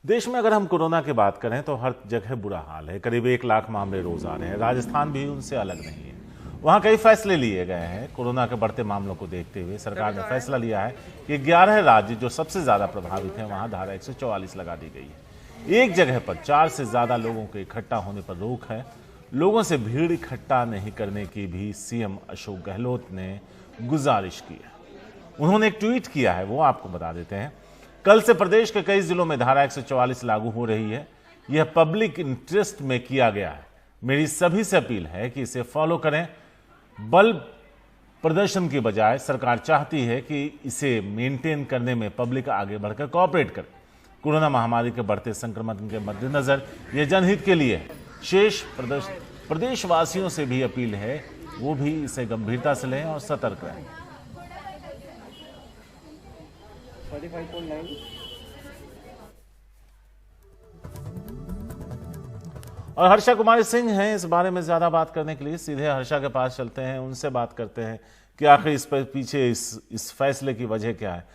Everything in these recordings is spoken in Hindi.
देश में अगर हम कोरोना की बात करें तो हर जगह बुरा हाल है। करीब 1 लाख मामले रोज आ रहे हैं। राजस्थान भी उनसे अलग नहीं है। वहां कई फैसले लिए गए हैं। कोरोना के बढ़ते मामलों को देखते हुए सरकार ने फैसला लिया है कि 11 राज्य जो सबसे ज्यादा प्रभावित हैं वहां धारा 144 लगा दी गई है। एक जगह पर 4 से ज्यादा लोगों के इकट्ठा होने पर रोक है। लोगों से भीड़ इकट्ठा नहीं करने की भी सीएम अशोक गहलोत ने गुजारिश की है। उन्होंने एक ट्वीट किया है, वो आपको बता देते हैं। कल से प्रदेश के कई जिलों में धारा 144 लागू हो रही है। यह पब्लिक इंटरेस्ट में किया गया है। मेरी सभी से अपील है कि इसे फॉलो करें। बल प्रदर्शन की बजाय सरकार चाहती है कि इसे मेंटेन करने में पब्लिक आगे बढ़कर कोऑपरेट करे। कोरोना महामारी के बढ़ते संक्रमण के मद्देनजर यह जनहित के लिए है। शेष प्रदेशवासियों से भी अपील है, वो भी इसे गंभीरता से लें और सतर्क रहें। 45.9 और हर्षा कुमारी सिंह हैं इस बारे में ज्यादा बात करने के लिए। सीधे हर्षा के पास चलते हैं, उनसे बात करते हैं कि आखिर इस पर पीछे इस फैसले की वजह क्या है।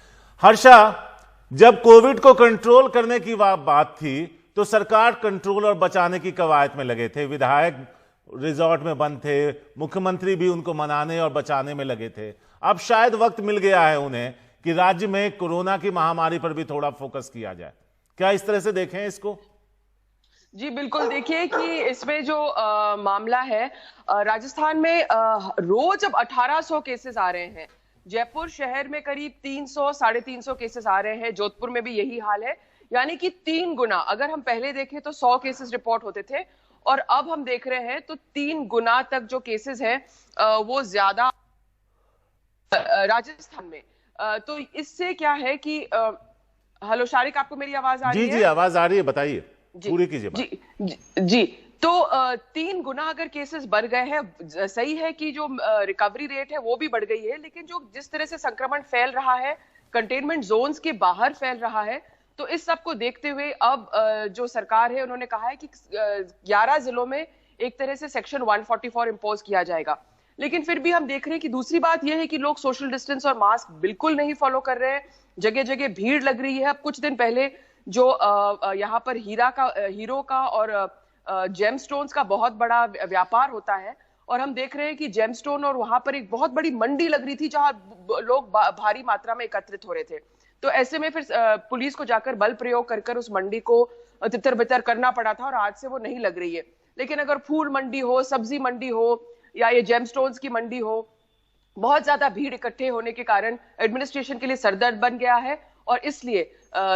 हर्षा, जब कोविड को कंट्रोल करने की बात थी तो सरकार कंट्रोल और बचाने की कवायद में लगे थे। विधायक रिजॉर्ट में बंद थे, मुख्यमंत्री भी उनको मनाने और बचाने में लगे थे। अब शायद वक्त मिल गया है उन्हें कि राज्य में कोरोना की महामारी पर भी थोड़ा फोकस किया जाए। क्या इस तरह से देखें इसको? जी बिल्कुल, देखिए कि इसमें जो मामला है, राजस्थान में रोज अब 1800 केसेस आ रहे हैं। जयपुर शहर में करीब 300 साढ़े 300 केसेस आ रहे हैं। जोधपुर में भी यही हाल है, यानी कि 3 गुना। अगर हम पहले देखें तो 100 केसेस रिपोर्ट होते थे और अब हम देख रहे हैं तो 3 गुना तक जो केसेस हैं वो ज्यादा राजस्थान में। तो इससे क्या है कि हेलो शारिक, आपको मेरी आवाज आ रही है? जी आवाज आ रही है, बताइए, पूरी कीजिए बात। जी तो 3 गुना अगर केसेस बढ़ गए हैं। सही है कि जो रिकवरी रेट है वो भी बढ़ गई है, लेकिन जो जिस तरह से संक्रमण फैल रहा है, कंटेनमेंट जोन्स के बाहर फैल रहा है, तो इस सब को देखते हुए अब जो सरकार है उन्होंने कहा है कि 11 जिलों में एक तरह से सेक्शन 144 इंपोज किया जाएगा। लेकिन फिर भी हम देख रहे हैं कि दूसरी बात यह है कि लोग सोशल डिस्टेंस और मास्क बिल्कुल नहीं फॉलो कर रहे हैं। जगह जगह भीड़ लग रही है। अब कुछ दिन पहले जो यहाँ पर हीरो का और जेमस्टोन्स का बहुत बड़ा व्यापार होता है, और हम देख रहे हैं कि जेमस्टोन और वहां पर एक बहुत बड़ी मंडी लग रही थी जहां लोग भारी मात्रा में एकत्रित हो रहे थे। तो ऐसे में फिर पुलिस को जाकर बल प्रयोग कर उस मंडी को तितर बितर करना पड़ा था और आज से वो नहीं लग रही है। लेकिन अगर फूल मंडी हो, सब्जी मंडी हो या ये जेमस्टोन्स की मंडी हो, बहुत ज्यादा भीड़ इकट्ठे होने के कारण एडमिनिस्ट्रेशन के लिए सरदर्द बन गया है। और इसलिए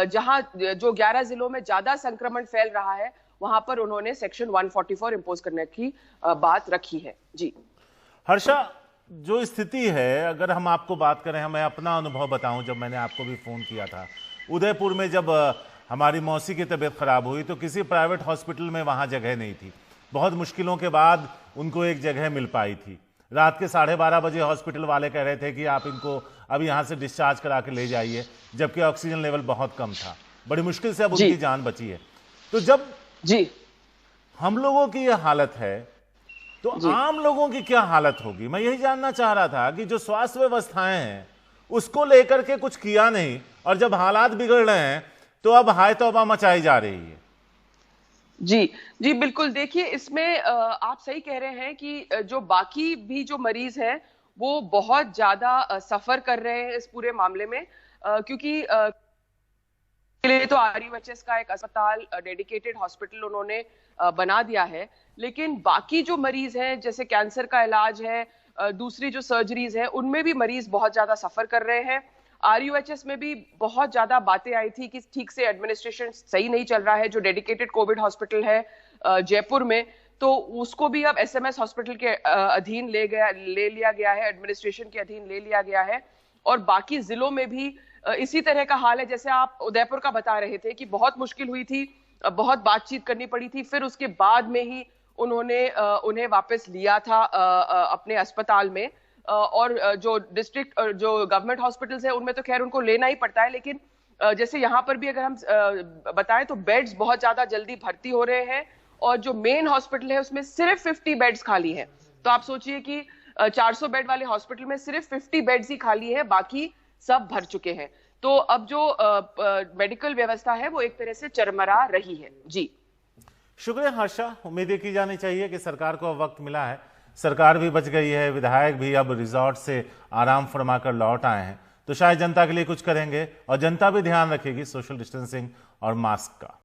जहां जो 11 जिलों में ज्यादा संक्रमण फैल रहा है वहां पर उन्होंने सेक्शन 144 इंपोज करने की बात रखी है। जी हर्षा, जो स्थिति है, अगर हम आपको बात करें, मैं अपना अनुभव बताऊं, जब मैंने आपको भी फोन किया था उदयपुर में, जब हमारी मौसी की तबीयत खराब हुई तो किसी प्राइवेट हॉस्पिटल में वहां जगह नहीं थी। बहुत मुश्किलों के बाद उनको एक जगह मिल पाई थी। रात के 12:30 बजे हॉस्पिटल वाले कह रहे थे कि आप इनको अब यहां से डिस्चार्ज करा के ले जाइए, जबकि ऑक्सीजन लेवल बहुत कम था। बड़ी मुश्किल से अब उनकी जान बची है। तो जब हम लोगों की यह हालत है तो आम लोगों की क्या हालत होगी? मैं यही जानना चाह रहा था कि जो स्वास्थ्य व्यवस्थाएं हैं उसको लेकर के कुछ किया नहीं, और जब हालात बिगड़ रहे हैं तो अब हाय तौबा मचाई जा रही है। जी बिल्कुल, देखिए इसमें आप सही कह रहे हैं कि जो बाकी भी जो मरीज हैं वो बहुत ज्यादा सफर कर रहे हैं इस पूरे मामले में, क्योंकि के लिए तो आरयूएचएस का एक अस्पताल, डेडिकेटेड हॉस्पिटल उन्होंने बना दिया है। लेकिन बाकी जो मरीज हैं, जैसे कैंसर का इलाज है, दूसरी जो सर्जरीज है, उनमें भी मरीज बहुत ज्यादा सफर कर रहे हैं। आरयूएचएस में भी बहुत ज्यादा बातें आई थी कि ठीक से एडमिनिस्ट्रेशन सही नहीं चल रहा है। जो डेडिकेटेड कोविड हॉस्पिटल है जयपुर में, तो उसको भी अब एसएमएस हॉस्पिटल के अधीन ले लिया गया है, एडमिनिस्ट्रेशन के अधीन ले लिया गया है। और बाकी जिलों में भी इसी तरह का हाल है। जैसे आप उदयपुर का बता रहे थे कि बहुत मुश्किल हुई थी, बहुत बातचीत करनी पड़ी थी, फिर उसके बाद में ही उन्हें वापस लिया था अपने अस्पताल में। और जो डिस्ट्रिक्ट जो गवर्नमेंट हॉस्पिटल्स है उनमें तो खैर उनको लेना ही पड़ता है, लेकिन जैसे यहाँ पर भी अगर हम बताएं तो बेड्स बहुत ज्यादा जल्दी भर्ती हो रहे हैं, और जो मेन हॉस्पिटल है उसमें सिर्फ 50 बेड्स खाली हैं। तो आप सोचिए कि 400 बेड वाले हॉस्पिटल में सिर्फ 50 बेड्स ही खाली है, बाकी सब भर चुके हैं। तो अब जो मेडिकल व्यवस्था है वो एक तरह से चरमरा रही है। जी शुक्रिया हर्षा। उम्मीदें की जानी चाहिए कि सरकार को अब वक्त मिला है, सरकार भी बच गई है, विधायक भी अब रिजॉर्ट से आराम फरमा कर लौट आए हैं, तो शायद जनता के लिए कुछ करेंगे और जनता भी ध्यान रखेगी सोशल डिस्टेंसिंग और मास्क का।